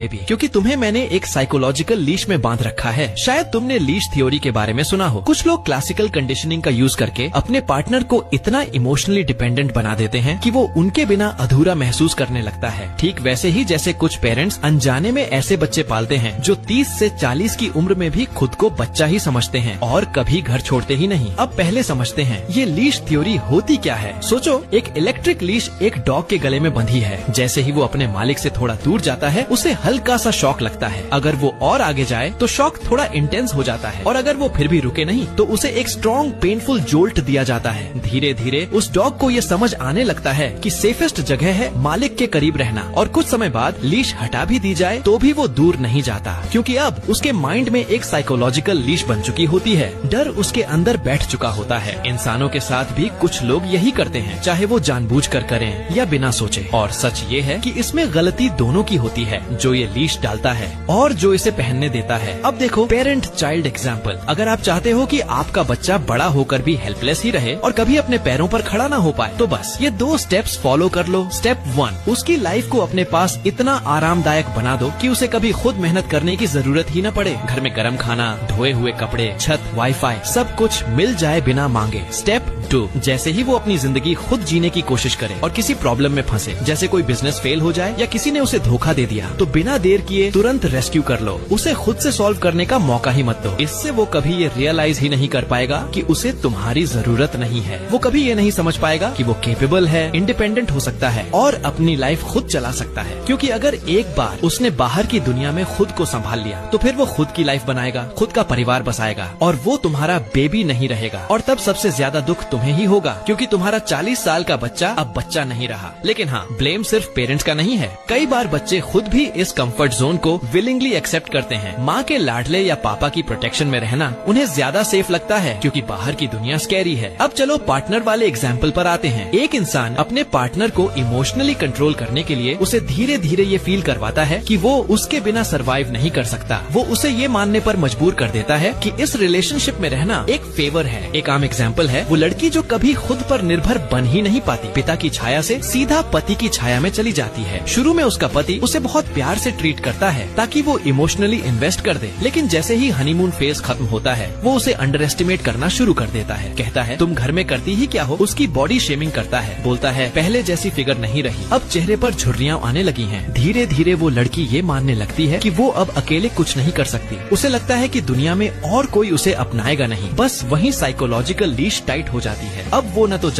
भी, क्योंकि तुम्हें मैंने एक साइकोलॉजिकल लीश में बांध रखा है। शायद तुमने लीश थ्योरी के बारे में सुना हो। कुछ लोग क्लासिकल कंडीशनिंग का यूज करके अपने पार्टनर को इतना इमोशनली डिपेंडेंट बना देते हैं कि वो उनके बिना अधूरा महसूस करने लगता है। ठीक वैसे ही जैसे कुछ पेरेंट्स अनजाने में ऐसे बच्चे पालते हैं जो 30 से 40 की उम्र में भी खुद को बच्चा ही समझते हैं और कभी घर छोड़ते ही नहीं। अब पहले समझते हैं ये लीश थ्योरी होती क्या है। सोचो, एक इलेक्ट्रिक लीश एक डॉग के गले में बंधी है। जैसे ही वो अपने मालिक से थोड़ा दूर जाता है, उसे हल्का सा शॉक लगता है। अगर वो और आगे जाए तो शॉक थोड़ा इंटेंस हो जाता है, और अगर वो फिर भी रुके नहीं तो उसे एक स्ट्रॉन्ग पेनफुल जोल्ट दिया जाता है। धीरे धीरे उस डॉग को ये समझ आने लगता है कि सेफेस्ट जगह है मालिक के करीब रहना, और कुछ समय बाद लीश हटा भी दी जाए तो भी वो दूर नहीं जाता, क्योंकि अब उसके माइंड में एक साइकोलॉजिकल लीश बन चुकी होती है। डर उसके अंदर बैठ चुका होता है। इंसानों के साथ भी कुछ लोग यही करते हैं, चाहे वो जानबूझकर करें या बिना सोचे। और सच ये है कि इसमें गलती दोनों की होती है, जो ये लीश डालता है और जो इसे पहनने देता है। अब देखो पेरेंट चाइल्ड एग्जाम्पल। अगर आप चाहते हो कि आपका बच्चा बड़ा होकर भी हेल्पलेस ही रहे और कभी अपने पैरों पर खड़ा ना हो पाए, तो बस ये 2 स्टेप्स फॉलो कर लो। स्टेप 1, उसकी लाइफ को अपने पास इतना आरामदायक बना दो कि उसे कभी खुद मेहनत करने की जरूरत ही न पड़े। घर में गर्म खाना, धोए हुए कपड़े, छत, वाईफाई सब कुछ मिल जाए बिना मांगे। स्टेप 2, जैसे ही वो अपनी जिंदगी खुद जीने की कोशिश करे और किसी प्रॉब्लम में फंसे, जैसे कोई बिजनेस फेल हो जाए या किसी ने उसे धोखा दे दिया, तो बिना देर किए तुरंत रेस्क्यू कर लो। उसे खुद से सॉल्व करने का मौका ही मत दो। इससे वो कभी ये रियलाइज ही नहीं कर पाएगा कि उसे तुम्हारी जरूरत नहीं है। वो कभी ये नहीं समझ पाएगा कि वो केपेबल है, इंडिपेंडेंट हो सकता है और अपनी लाइफ खुद चला सकता है। क्योंकि अगर एक बार उसने बाहर की दुनिया में खुद को संभाल लिया, तो फिर वो खुद की लाइफ बनाएगा, खुद का परिवार बसाएगा, और वो तुम्हारा बेबी नहीं रहेगा। और तब सबसे ज्यादा दुख तुम्हें ही होगा, क्योंकि तुम्हारा 40 साल का बच्चा अब बच्चा नहीं रहा। लेकिन हाँ, ब्लेम सिर्फ पेरेंट्स का नहीं है। कई बार बच्चे खुद भी इस कंफर्ट जोन को विलिंगली एक्सेप्ट करते हैं। माँ के लाडले या पापा की प्रोटेक्शन में रहना उन्हें ज्यादा सेफ लगता है, क्योंकि बाहर की दुनिया स्कैरी है। अब चलो पार्टनर वाले एग्जाम्पल पर आते हैं। एक इंसान अपने पार्टनर को इमोशनली कंट्रोल करने के लिए उसे धीरे धीरे ये फील करवाता है कि वो उसके बिना सरवाइव नहीं कर सकता। वो उसे ये मानने पर मजबूर कर देता है कि इस रिलेशनशिप में रहना एक फेवर है। एक आम एग्जाम्पल है वो लड़की जो कभी खुद पर निर्भर बन ही नहीं पाती, पिता की छाया से सीधा पति की छाया में चली जाती है। शुरू में उसका पति उसे बहुत प्यार से ट्रीट करता है ताकि वो इमोशनली इन्वेस्ट कर दे, लेकिन जैसे ही हनीमून फेज खत्म होता है, वो उसे अंडर एस्टिमेट करना शुरू कर देता है। कहता है तुम घर में करती ही क्या हो। उसकी बॉडी शेमिंग करता है, बोलता है पहले जैसी फिगर नहीं रही, अब चेहरे पर झुर्रियां आने लगी हैं। धीरे धीरे वो लड़की ये मानने लगती है कि वो अब अकेले कुछ नहीं कर सकती। उसे लगता है कि दुनिया में और कोई उसे अपनाएगा नहीं। बस वहीं साइकोलॉजिकल लीश टाइट हो जाती है। अब वो न तो